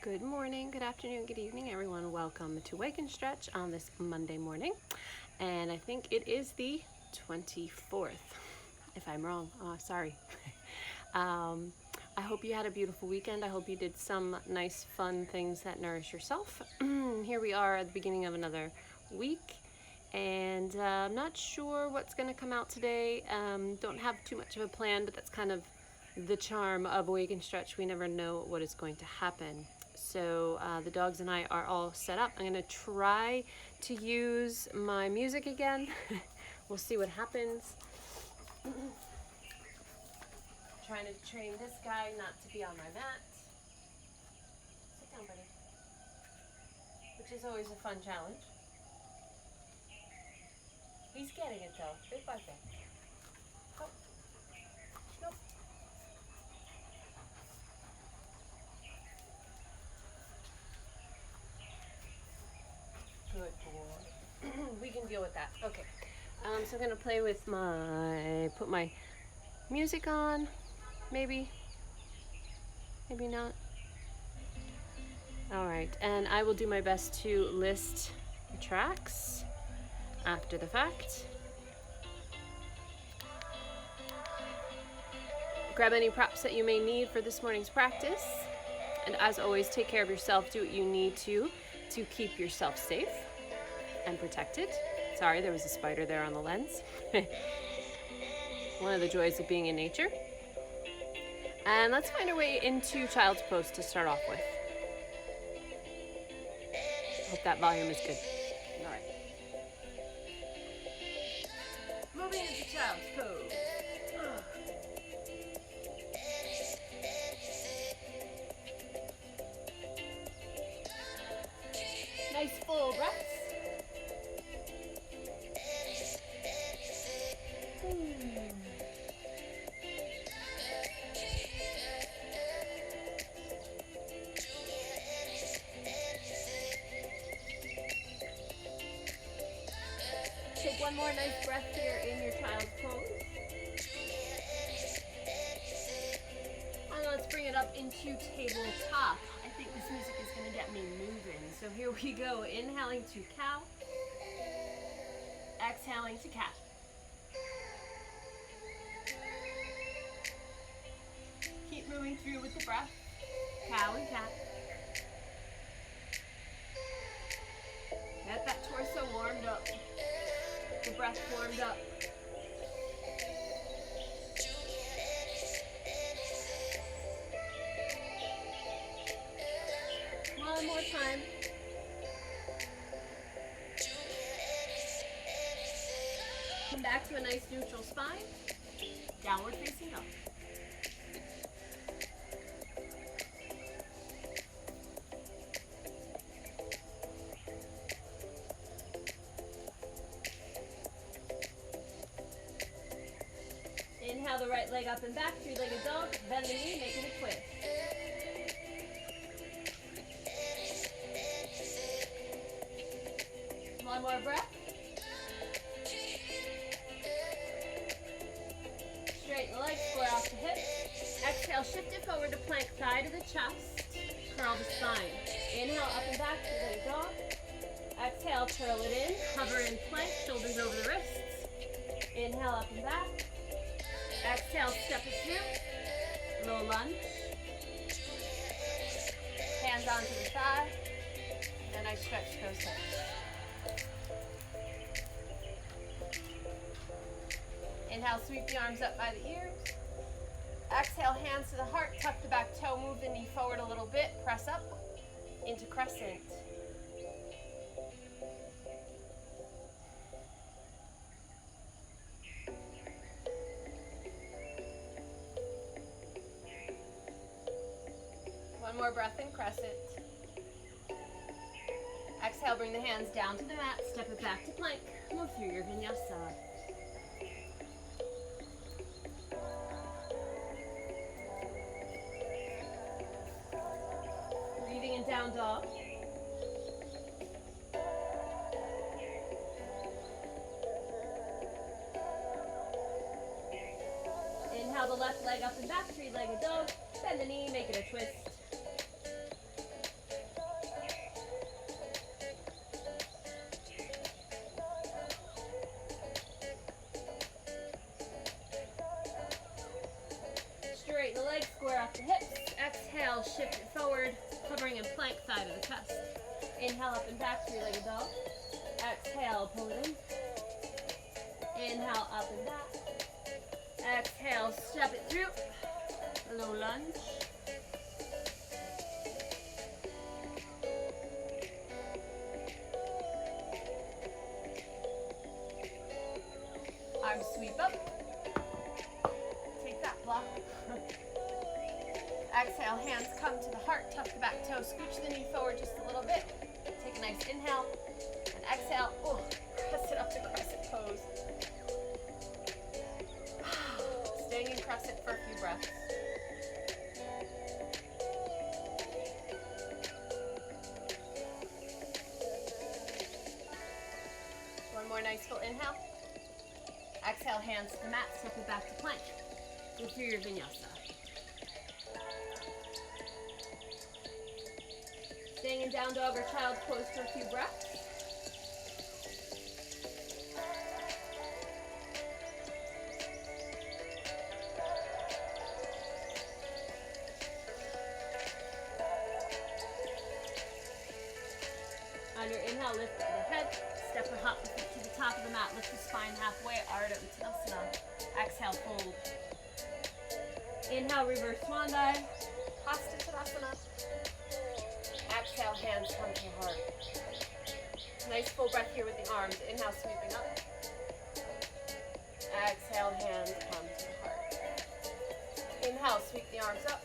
Good morning, good afternoon, good evening, everyone. Welcome to Wake and Stretch on this Monday morning. And I think it is the 24th. If I'm wrong, sorry. I hope you had a beautiful weekend. I hope you did some nice, fun things that nourish yourself. Here we are at the beginning of another week. And I'm not sure what's going to come out today. Don't have too much of a plan, but that's kind of the charm of Wake and Stretch. We never know what is going to happen. So the dogs and I are all set up. I'm going to try to use my music again. We'll see what happens. Trying to train this guy not to be on my mat. Sit down, buddy. Which is always a fun challenge. He's getting it though, bit by bit. Oh. Nope. Good boy. We can deal with that. Okay. So I'm gonna play with put my music on, maybe not. All right, and I will do my best to list the tracks after the fact. Grab any props that you may need for this morning's practice. And as always, take care of yourself. Do what you need to keep yourself safe and protected. Sorry, there was a spider there on the lens. One of the joys of being in nature. And let's find our way into child's pose to start off with. Hope that volume is good. All right. Moving into child's pose. Nice full breaths. Take one more nice breath here in your child's pose. And let's bring it up into tabletop. I think this music is going to get me moving. So here we go. Inhaling to cow. Exhaling to cat. Keep moving through with the breath. Cow and cat. Get that torso warmed up. The breath warmed up. One more time. Come back to a nice neutral spine. Downward facing dog. Inhale the right leg up and back, three-legged dog. Bend the knee, making a twist. One more breath. Straighten the legs, square off the hips. Exhale, shift it forward to plank, thigh to the chest. Curl the spine. Inhale, up and back, three-legged dog. Exhale, curl it in. Hover in plank, shoulders over the wrists. Inhale, up and back. Exhale, step it through. Low lunge. Hands onto the thigh. And I stretch those hips. Inhale, sweep the arms up by the ears. Exhale, hands to the heart. Tuck the back toe. Move the knee forward a little bit. Press up into crescent. One more breath in crescent. Exhale, bring the hands down to the mat. Step it back to plank. Move through your vinyasa. Breathing in down dog. Inhale the left leg up and back, three-legged dog. Bend the knee, make it a twist. legs square off the hips. Exhale, shift it forward, hovering in plank side of the chest. Inhale, up and back, three-legged dog. Exhale, pull it in. Inhale, up and back. Exhale, step it through. Low lunge. Arms sweep up. Take that block. Exhale, hands come to the heart, tuck the back toe, scooch the knee forward just a little bit. Take a nice inhale, and exhale, press it up to crescent pose. Staying in crescent for a few breaths. One more nice full inhale. Exhale, hands to the mat, step it back to plank. Go through your vinyasa. Staying in down dog or child's pose for a few breaths. On your inhale, lift the head, step or hop the feet to the top of the mat, lift the spine halfway, Ardha Uttanasana. Exhale, fold. Inhale, reverse swan dive, Hasta Tadasana. Exhale, hands come to heart. Nice full breath here with the arms. Inhale, sweeping up. Exhale, hands come to the heart. Inhale, sweep the arms up.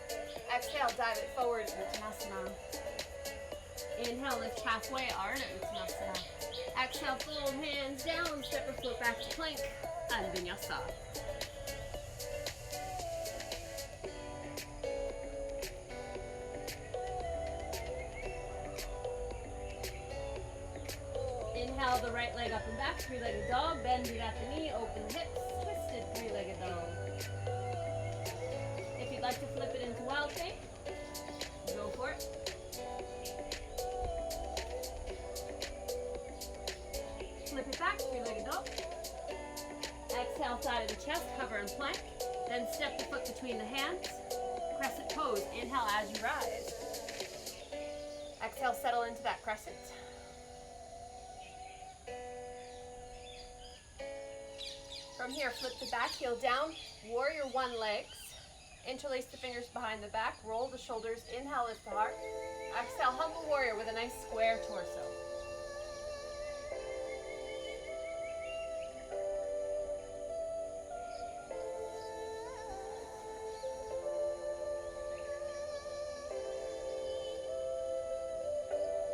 Exhale, dive it forward, Uttanasana. Inhale, lift halfway, Ardha Uttanasana. Exhale, fold hands down, step or float back to plank, and vinyasa. Inhale, the right leg up and back, three-legged dog, bend it at the knee, open the hips, twisted three-legged dog. If you'd like to flip it into wild shape, go for it. Flip it back, three-legged dog. Exhale, side of the chest, hover and plank. Then step the foot between the hands. Crescent pose. Inhale as you rise. Exhale, settle into that crescent. From here, flip the back heel down. Warrior one legs. Interlace the fingers behind the back. Roll the shoulders. Inhale, lift the heart. Exhale, humble warrior with a nice square torso.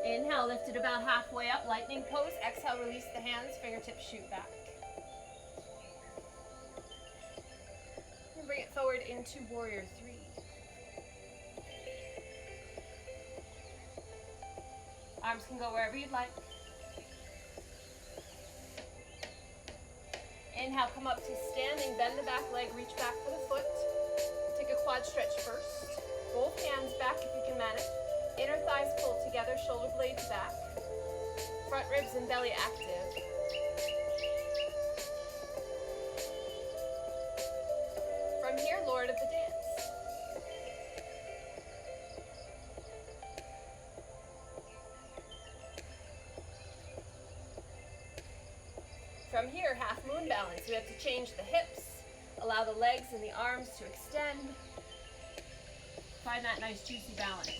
Inhale, lift it about halfway up, lightning pose. Exhale, release the hands, fingertips shoot back. And bring it forward into warrior three. Arms can go wherever you'd like. Inhale, come up to standing, bend the back leg, reach back for the foot. Take a quad stretch first. Both hands back if you can manage. Inner thighs pull together, shoulder blades back. Front ribs and belly active. From here, Lord of the dance. From here, half moon balance. We have to change the hips, allow the legs and the arms to extend. Find that nice juicy balance.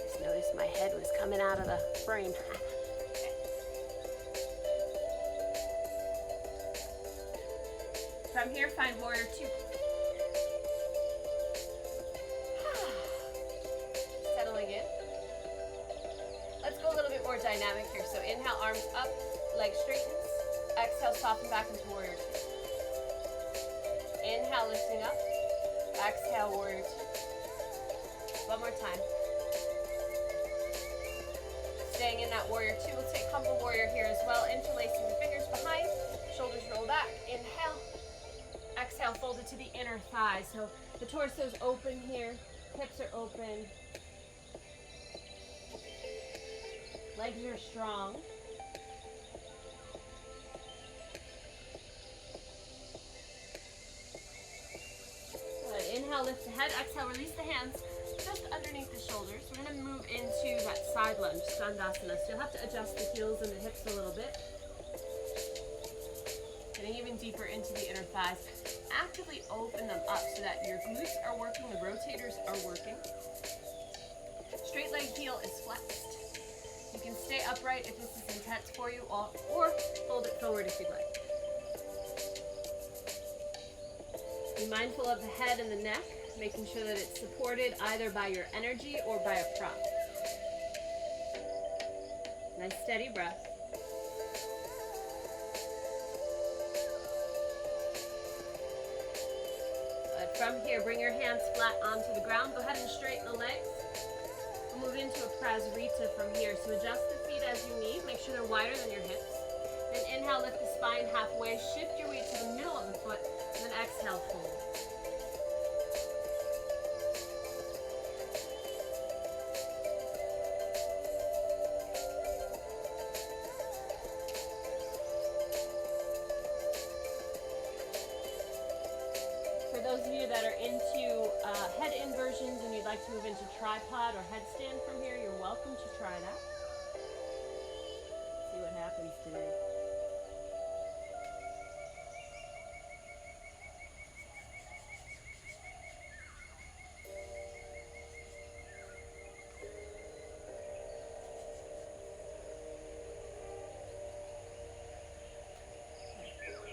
Just noticed my head was coming out of the frame. From here, find warrior two. Settling in. Let's go a little bit more dynamic here. So inhale, arms up, leg straightens. Exhale, soften back into warrior two. Inhale, lifting up. Exhale, warrior two. One more time. Staying in that warrior two. We'll take humble warrior here as well. Interlacing the fingers behind. Shoulders roll back. Inhale. Exhale, fold it to the inner thigh. So the torso's open here. Hips are open. Legs are strong. Inhale, lift the head. Exhale, release the hands just underneath the shoulders. We're going to move into that side lunge, Skandasana. So you'll have to adjust the heels and the hips a little bit. Getting even deeper into the inner thighs. Actively open them up so that your glutes are working, the rotators are working. Straight leg heel is flexed. You can stay upright if this is intense for you, or fold it forward if you'd like. Be mindful of the head and the neck, making sure that it's supported either by your energy or by a prop. Nice steady breath. But from here, bring your hands flat onto the ground. Go ahead and straighten the legs. We'll move into a Prasarita from here. So adjust the feet as you need. Make sure they're wider than your hips. Then inhale, lift the spine halfway. Shift your weight to the middle of the foot. And then exhale, fold. For those of you that are into head inversions and you'd like to move into tripod or headstand from here, you're welcome to try that. See what happens today.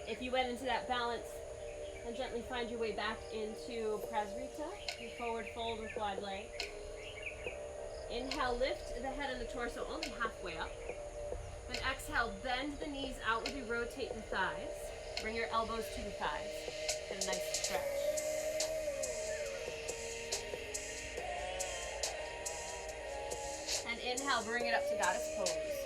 If you went into that balance, and gently find your way back into Prasarita, your forward fold with wide leg. Inhale, lift the head and the torso only halfway up. Then exhale, bend the knees outwardly, rotate the thighs. Bring your elbows to the thighs. Get a nice stretch. And inhale, bring it up to goddess pose.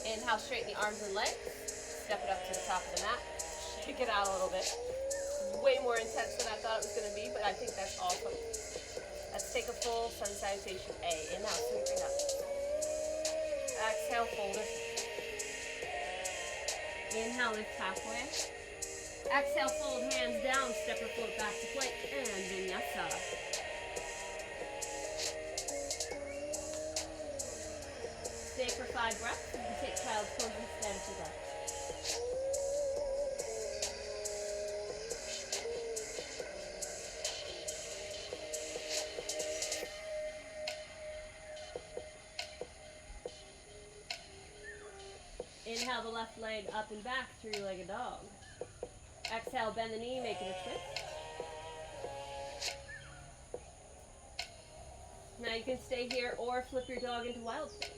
Inhale, straighten the arms and legs. Step it up to the top of the mat. Shake it out a little bit. Way more intense than I thought it was going to be, but I think that's awesome. Let's take a full sun salutation A. Inhale, sweeping up. Exhale, fold it. Inhale, lift halfway. Exhale, fold hands down. Step or float back to plank and vinyasa. Stay for 5 breaths. You can take child's pose instead if you'd like. Inhale the left leg up and back, three-legged dog. Exhale, bend the knee, make it a twist. Now you can stay here or flip your dog into wild pose.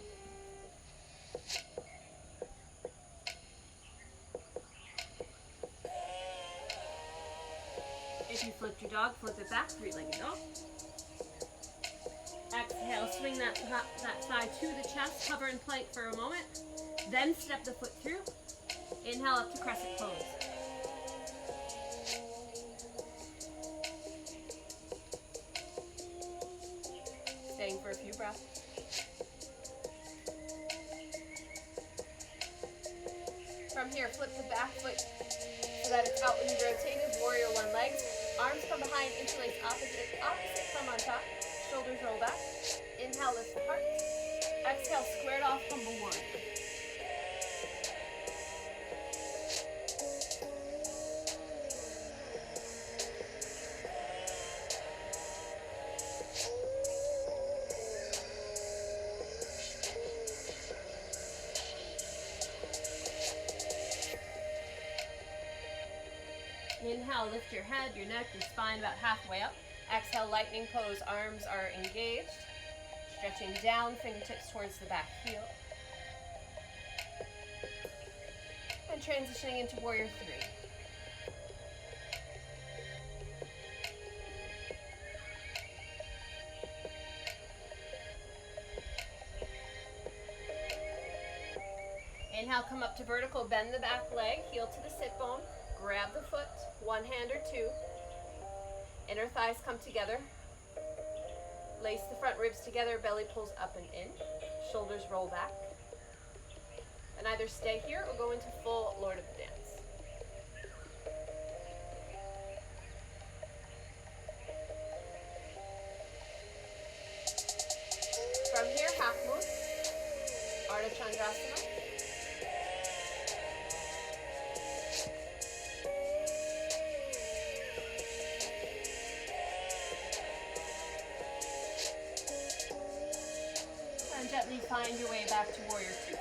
If you flipped your dog, flip it back, three-legged dog. Exhale, swing that thigh to the chest, hover in plank for a moment, then step the foot through. Inhale up to crescent pose. Staying for a few breaths. From here, flip the back foot so that it's outwardly rotated, warrior one leg. Arms come behind, interlace opposite, thumb on top. Shoulders roll back. Inhale, lift the heart. Exhale, squared off, humble warrior. Inhale, lift your head, your neck, your spine about halfway up. Exhale, lightning pose, arms are engaged. Stretching down, fingertips towards the back heel. And transitioning into warrior 3. Inhale, come up to vertical, bend the back leg, heel to the sit bone. Grab the foot, one hand or two. Inner thighs come together. Lace the front ribs together, belly pulls up and in. Shoulders roll back. And either stay here or go into full Lord of the Dance. From here, half moon, Ardha Chandrasana. And gently find your way back to Warrior Two.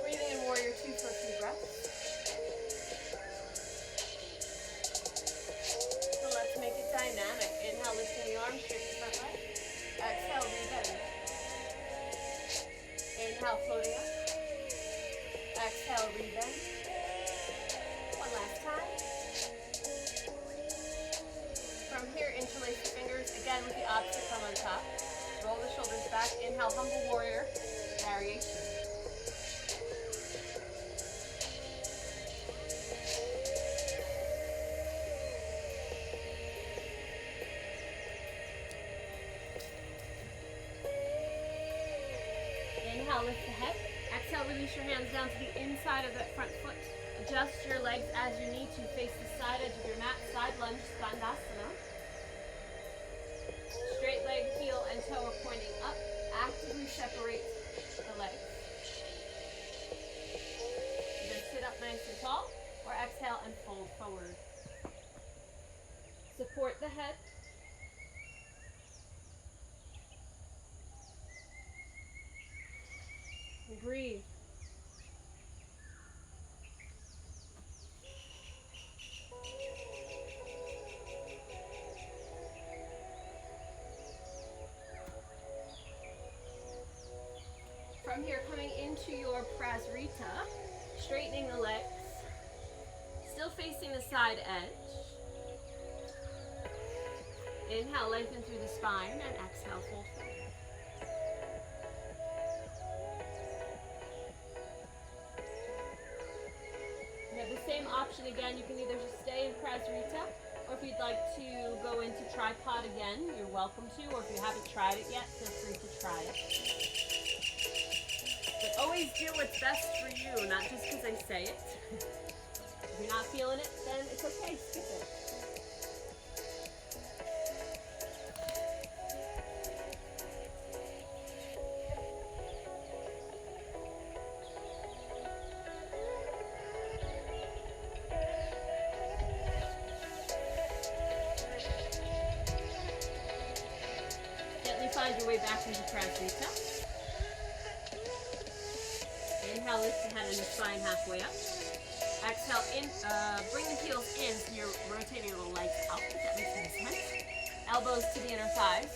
Breathing in Warrior Two for a few breaths. So let's make it dynamic. Inhale, lifting the arms straight to front leg. Exhale, rebend. Inhale, floating up. Exhale, rebend. One last time. From here, interlace the fingers. Again, with the opposite thumb on top. Roll the shoulders back. Inhale, humble warrior variation. Inhale, lift the head. Exhale, release your hands down to the inside of that front foot. Adjust your legs as you need to. Face the side edge of your mat. Side lunge, Skandasana. Straight leg, heel, and toe are pointing up. Actively separate the legs. Either sit up nice and tall, or exhale and fold forward. Support the head. Breathe. From here, coming into your Prasarita, straightening the legs, still facing the side edge. Inhale, lengthen through the spine, and exhale, fold forward. You have the same option again. You can either just stay in Prasarita, or if you'd like to go into tripod again, you're welcome to, or if you haven't tried it yet, feel free to try it. But always do what's best for you, not just because I say it. If you're not feeling it, then it's okay, skip it. Gently find your way back into Prasarita. Inhale, lift the head and the spine halfway up. Exhale, in, bring the heels in so you're rotating the legs out, if that makes any sense. Elbows to the inner thighs.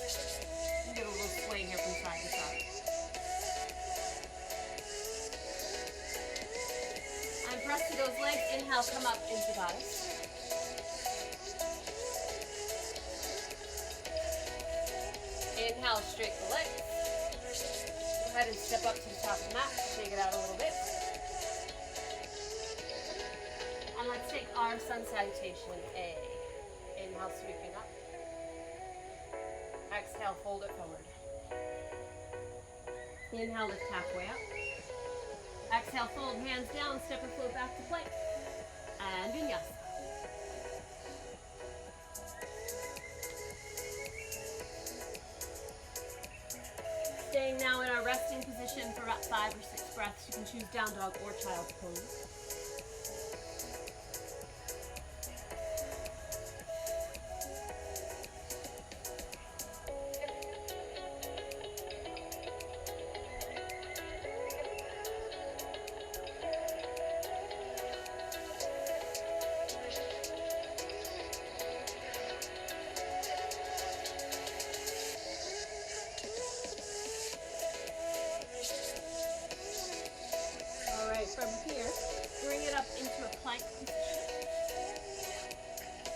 You get a little sway here from side to side. And press to those legs. Inhale, come up into goddess. Inhale, straighten the legs. Go ahead and step up to the top of the mat. Shake it out a little bit. And let's take our sun salutation A. Inhale, sweeping up. Exhale, fold it forward. Inhale, lift halfway up. Exhale, fold hands down, step or float back to plank. And vinyasa. Staying now in our resting position for about 5 or 6 breaths. You can choose down dog or child's pose. From here, bring it up into a plank position.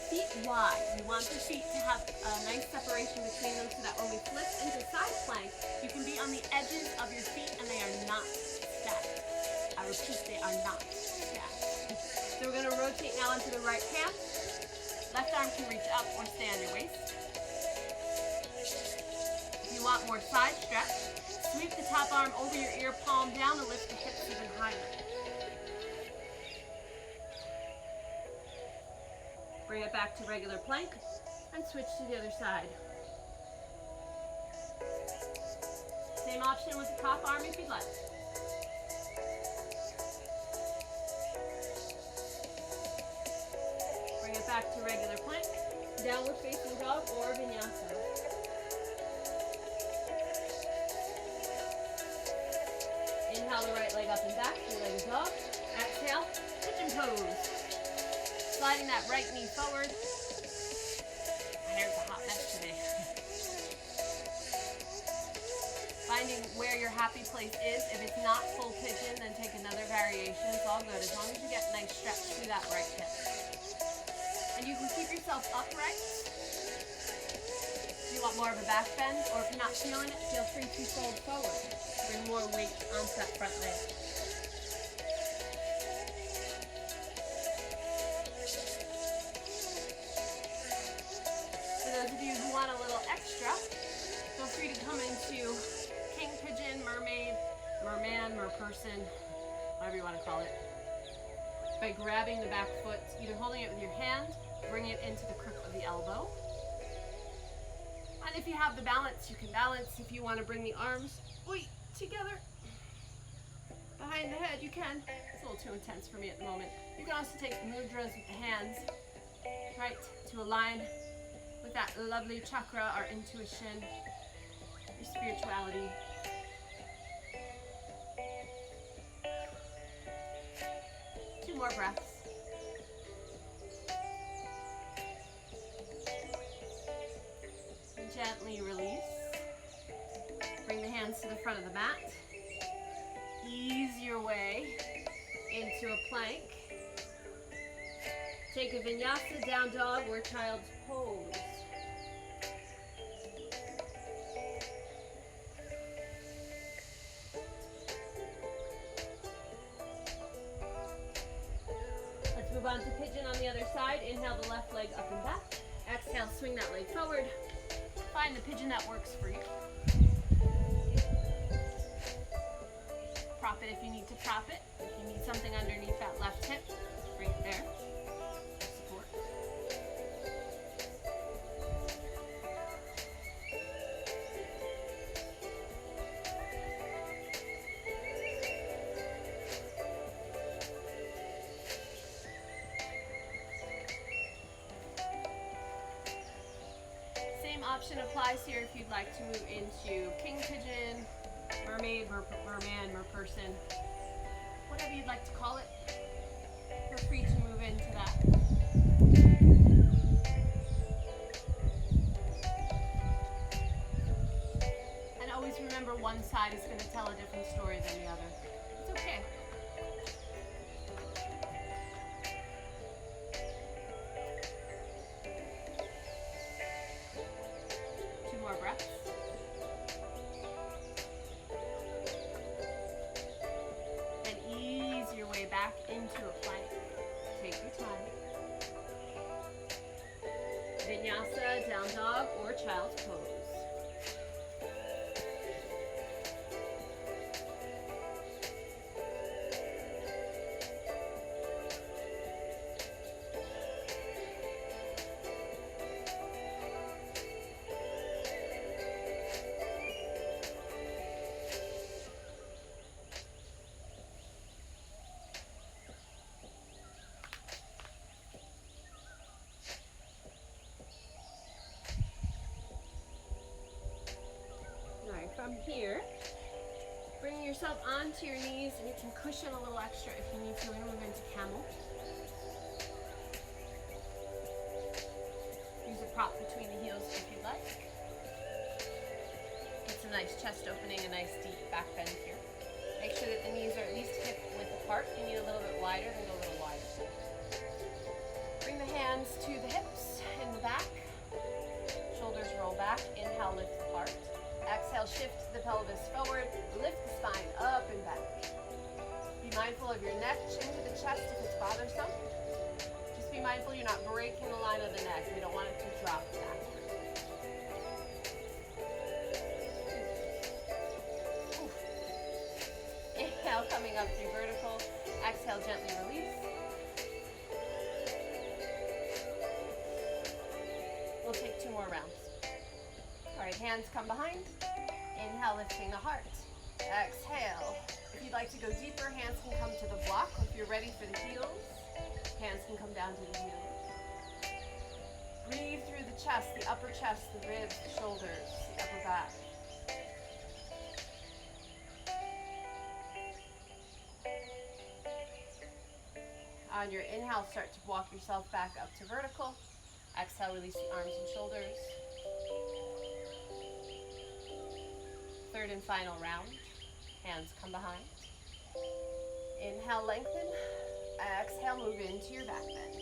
Feet wide. You want the feet to have a nice separation between them so that when we flip into side plank, you can be on the edges of your feet and they are not stacked. I repeat, they are not stacked. So we're going to rotate now into the right hand. Left arm can reach up or stay on your waist. If you want more side stretch, sweep the top top arm over your ear, palm down, and lift the hips even higher. Bring it back to regular plank and switch to the other side. Same option with the top arm if you'd like. Bring it back to regular plank, downward facing dog or vinyasa. Inhale the right leg up and back, two-legged dog. Exhale, pigeon pose. Sliding that right knee forward. My hair's a hot mess today. Finding where your happy place is. If it's not full pigeon, then take another variation. It's all good, as long as you get a nice stretch through that right hip. And you can keep yourself upright. If you want more of a back bend, or if you're not feeling it, feel free to fold forward. Bring more weight onto that front leg. For those of you who want a little extra, feel free to come into king pigeon, mermaid, merman, merperson, whatever you want to call it, by grabbing the back foot, either holding it with your hand, bring it into the crook of the elbow. And if you have the balance, you can balance. If you want to bring the arms together behind the head, you can. It's a little too intense for me at the moment. You can also take mudras with the hands, right, to align with that lovely chakra, our intuition, your spirituality. Two more breaths. And gently release. Bring the hands to the front of the mat. Ease your way into a plank. Take a vinyasa, down dog, or child's pose. Let's move on to pigeon on the other side. Inhale the left leg up and back. Exhale, swing that leg forward. Find the pigeon that works for you. Prop it if you need to prop it. If you need something underneath that left hip, just bring it there. Support. Same option applies here if you'd like to move into king pigeon, mermaid, merman, merperson, whatever you'd like to call it. Feel free to move into that. And always remember, one side is going to tell a different story than the other. It's okay. Two more breaths. Back into a plank. Take your time. Vinyasa, down dog, or child's pose. From here, bring yourself onto your knees, and you can cushion a little extra if you need to. We're going to move into camel. Use a prop between the heels if you'd like. Get some nice chest opening, a nice deep back bend here. Make sure that the knees are at least hip width apart. If you need a little bit wider, then go a little wider. Bring the hands to the hips in the back. Shoulders roll back. Inhale, lift the heart. Exhale, shift the pelvis forward, lift the spine up and back. Be mindful of your neck, chin to the chest if it's bothersome. Just be mindful you're not breaking the line of the neck. We don't want it to drop back. coming up through vertical. Exhale, gently release. We'll take 2 more rounds. All right, hands come behind. Inhale, lifting the heart. Exhale. If you'd like to go deeper, hands can come to the block. If you're ready for the heels, hands can come down to the heels. Breathe through the chest, the upper chest, the ribs, the shoulders, the upper back. On your inhale, start to walk yourself back up to vertical. Exhale, release the arms and shoulders. Third and final round. Hands come behind. Inhale, lengthen. Exhale, move into your back bend.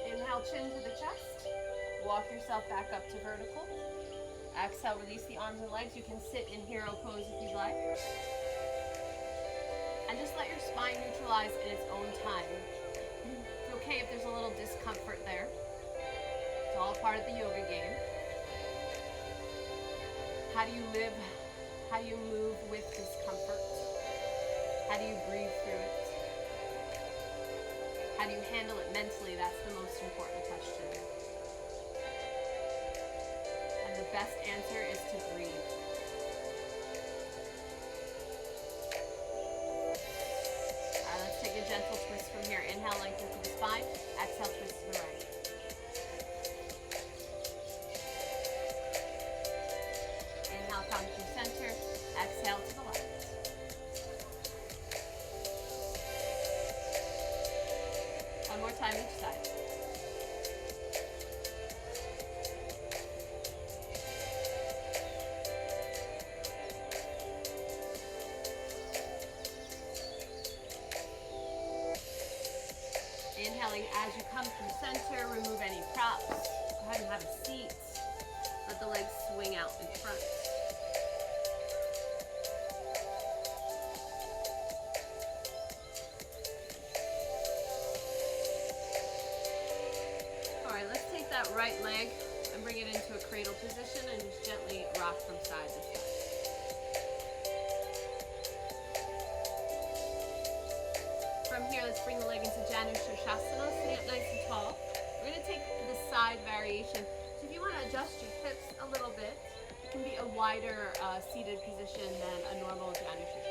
Inhale, chin to the chest. Walk yourself back up to vertical. Exhale, release the arms and legs. You can sit in hero pose if you'd like. And just let your spine neutralize in its own time. It's okay if there's a little discomfort there. It's all part of the yoga game. How do you live? How do you move with discomfort? How do you breathe through it? How do you handle it mentally? That's the most important question. And the best answer is to breathe. All right, let's take a gentle twist from here. Inhale, lengthen through the spine. Exhale, twist to the right. Inhale, come to center. Exhale to the left. One more time each side. Inhaling as you come through center, remove any props. Go ahead and have a seat. Let the legs swing out in front. All right, let's take that right leg and bring it into a cradle position and just gently rock from side to side. From here, let's bring the leg into Ganesha, sitting up nice and tall. We're going to take the side variation. So if you want to adjust your hips a little bit, it can be a wider seated position than a normal Ganesha.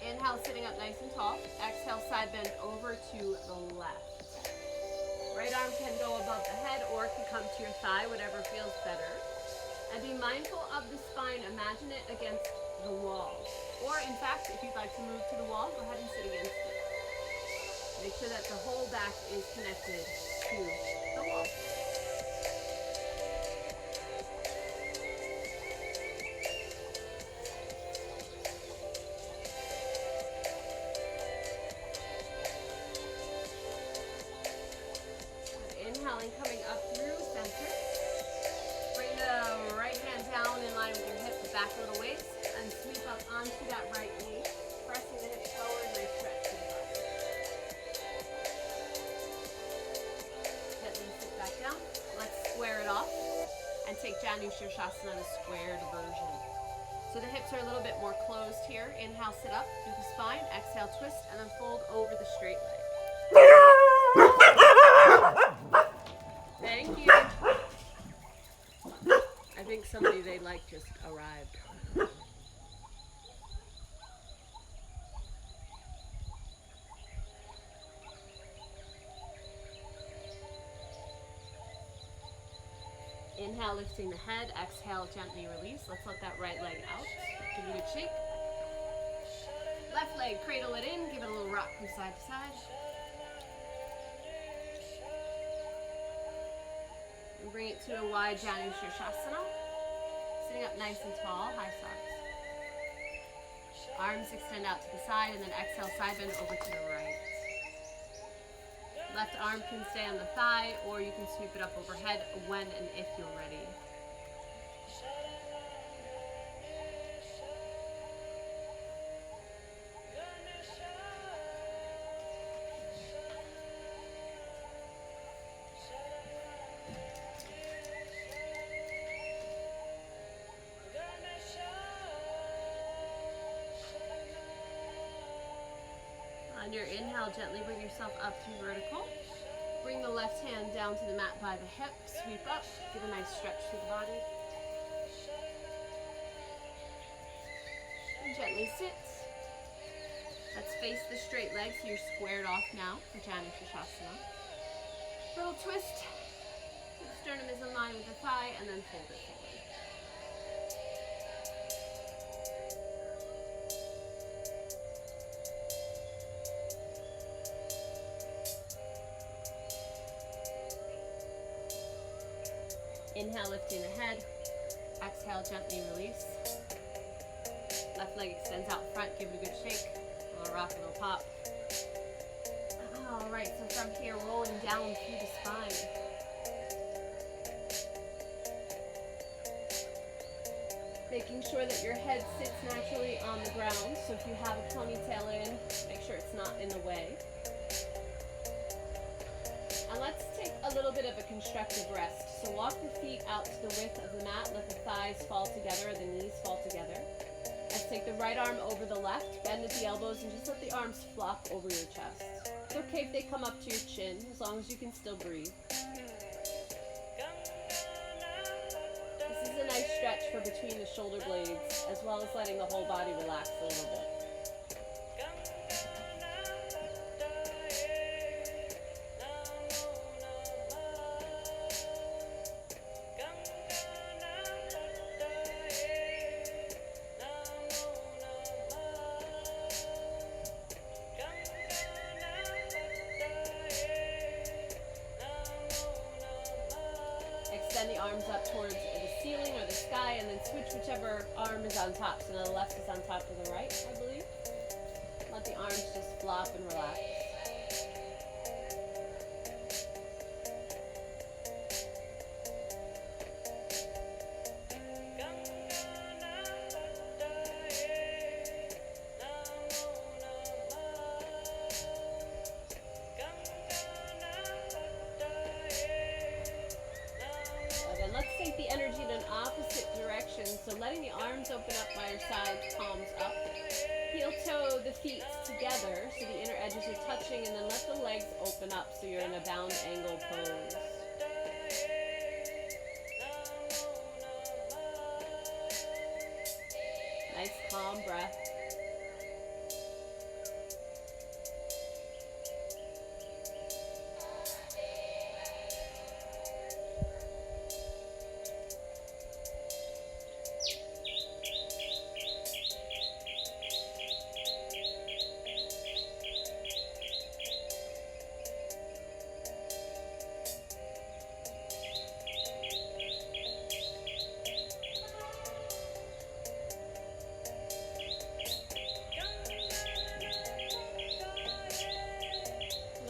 Inhale, sitting up nice and tall. Exhale, side bend over to the left. Right arm can go above the head or it can come to your thigh, whatever feels better. And be mindful of the spine. Imagine it against the wall. Or in fact, if you'd like to move to the wall, go ahead and sit against it. Make sure that the whole back is connected to the wall. Inhaling, coming up through center. Bring the right hand down in line with your hip, the back a little ways, and sweep up onto that right knee, pressing the hips forward, nice stretch to the body. Sit back down. Let's square it off and take Ganesha, the squared version. So the hips are a little bit more closed here. Inhale, sit up through the spine. Exhale, twist, and then fold over the straight leg. Thank you. I think somebody they like just arrived. Inhale, lifting the head. Exhale, gently release. Let's let that right leg out. Give it a good shake. Left leg, cradle it in. Give it a little rock from side to side. And bring it to a wide Ganesha. Sitting up nice and tall, high sides. Arms extend out to the side, and then exhale, side bend over to the right. Left arm can stay on the thigh, or you can sweep it up overhead when and if you're ready. On your inhale, gently bring yourself up to vertical. Bring the left hand down to the mat by the hip. Sweep up. Give a nice stretch to the body. And gently sit. Let's face the straight legs. You're squared off now for Ganesha. Little twist. The sternum is in line with the thigh, and then fold it forward. Inhale, lifting the head. Exhale, gently release. Left leg extends out front. Give it a good shake. A little rock, a little pop. All right, so from here, rolling down through the spine. Making sure that your head sits naturally on the ground. So if you have a ponytail in, make sure it's not in the way. And let's take a little bit of a constructive rest. So walk the feet out to the width of the mat. Let the thighs fall together, the knees fall together. Let's take the right arm over the left, bend at the elbows, and just let the arms flop over your chest. It's okay if they come up to your chin, as long as you can still breathe. This is a nice stretch for between the shoulder blades, as well as letting the whole body relax a little bit. Extend the arms up towards the ceiling or the sky, and then switch whichever arm is on top. So now the left is on top of the right, I believe. Let the arms just flop and relax. Take the energy in an opposite direction, so letting the arms open up by your sides, palms up. Heel toe the feet together so the inner edges are touching, and then let the legs open up so you're in a bound angle pose. Nice calm breath.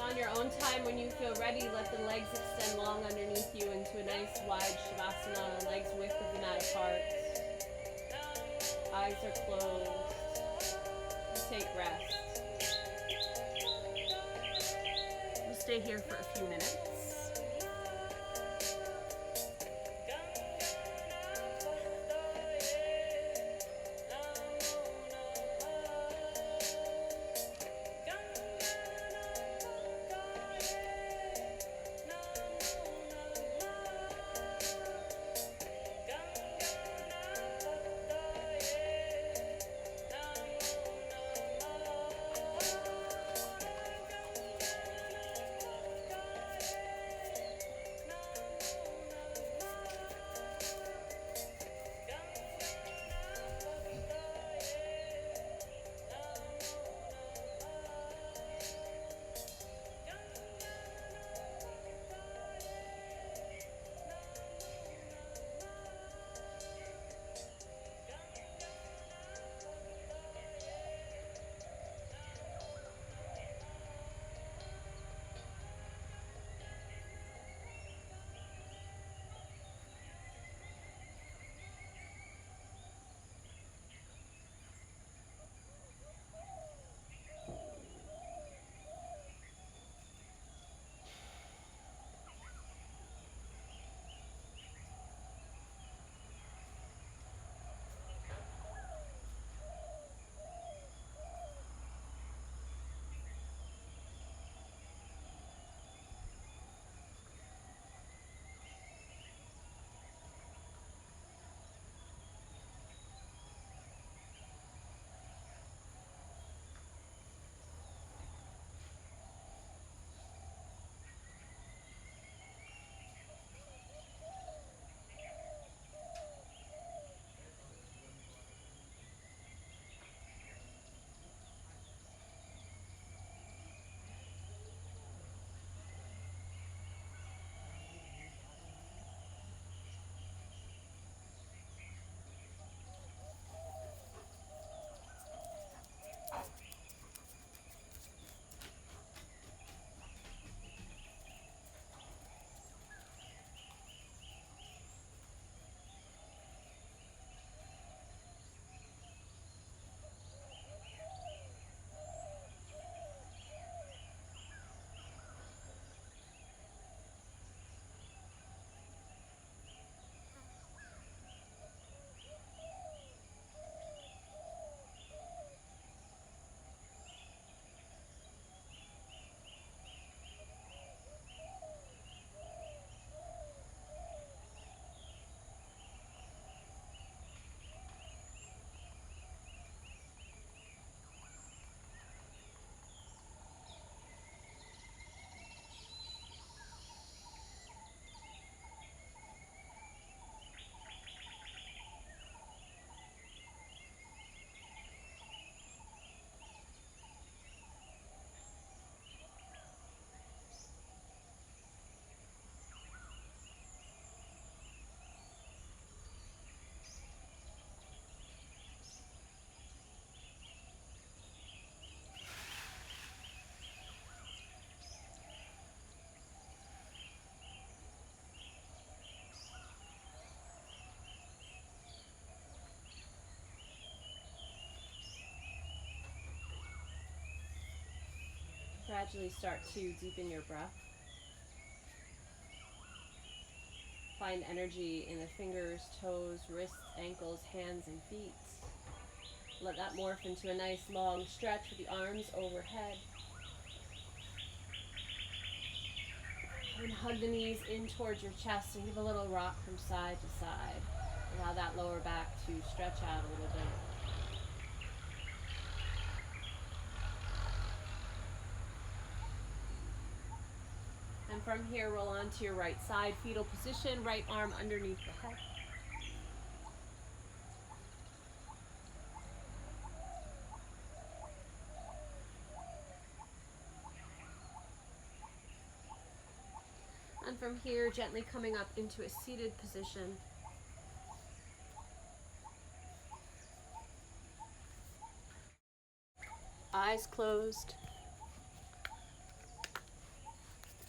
On your own time, when you feel ready, let the legs extend long underneath you into a nice wide Shavasana, legs width of the mat apart. Eyes are closed. Take rest. We'll stay here for a few minutes. gradually start to deepen your breath. Find energy in the fingers, toes, wrists, ankles, hands, and feet. Let that morph into a nice long stretch with the arms overhead. And hug the knees in towards your chest and give a little rock from side to side. Allow that lower back to stretch out a little bit. And from here, roll onto your right side, fetal position, right arm underneath the head. And from here, gently coming up into a seated position. Eyes closed.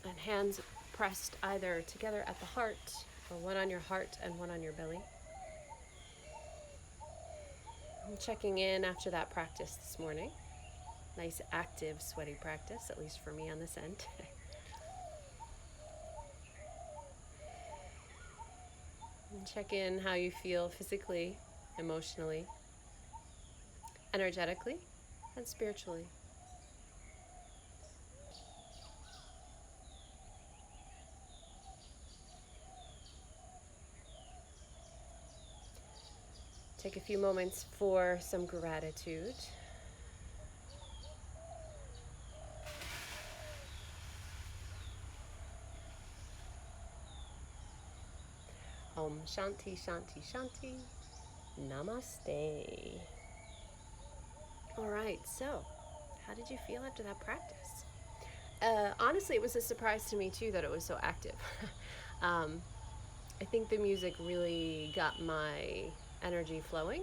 And hands pressed either together at the heart, or one on your heart and one on your belly. I'm checking in after that practice this morning. Nice, active, sweaty practice, at least for me on this end. And check in how you feel physically, emotionally, energetically, and spiritually. Take a few moments for some gratitude. Om Shanti Shanti Shanti. Namaste. All right, so how did you feel after that practice? Honestly, it was a surprise to me too that it was so active. I think the music really got my energy flowing,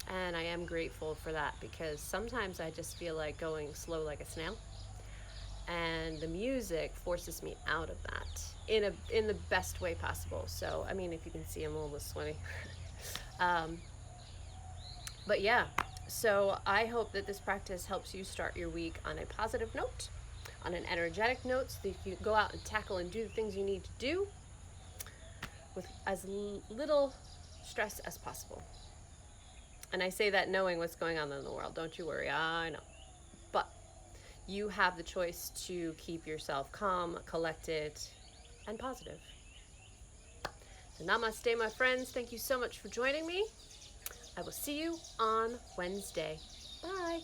and I am grateful for that because sometimes I just feel like going slow like a snail, and the music forces me out of that in the best way possible. So I mean, if you can see, I'm a little sweaty. But yeah, so I hope that this practice helps you start your week on a positive note, on an energetic note, so that you can go out and tackle and do the things you need to do with as little stress as possible. And I say that knowing what's going on in the world. Don't you worry, I know. But you have the choice to keep yourself calm, collected, and positive. So namaste, my friends. Thank you so much for joining me. I will see you on Wednesday. Bye.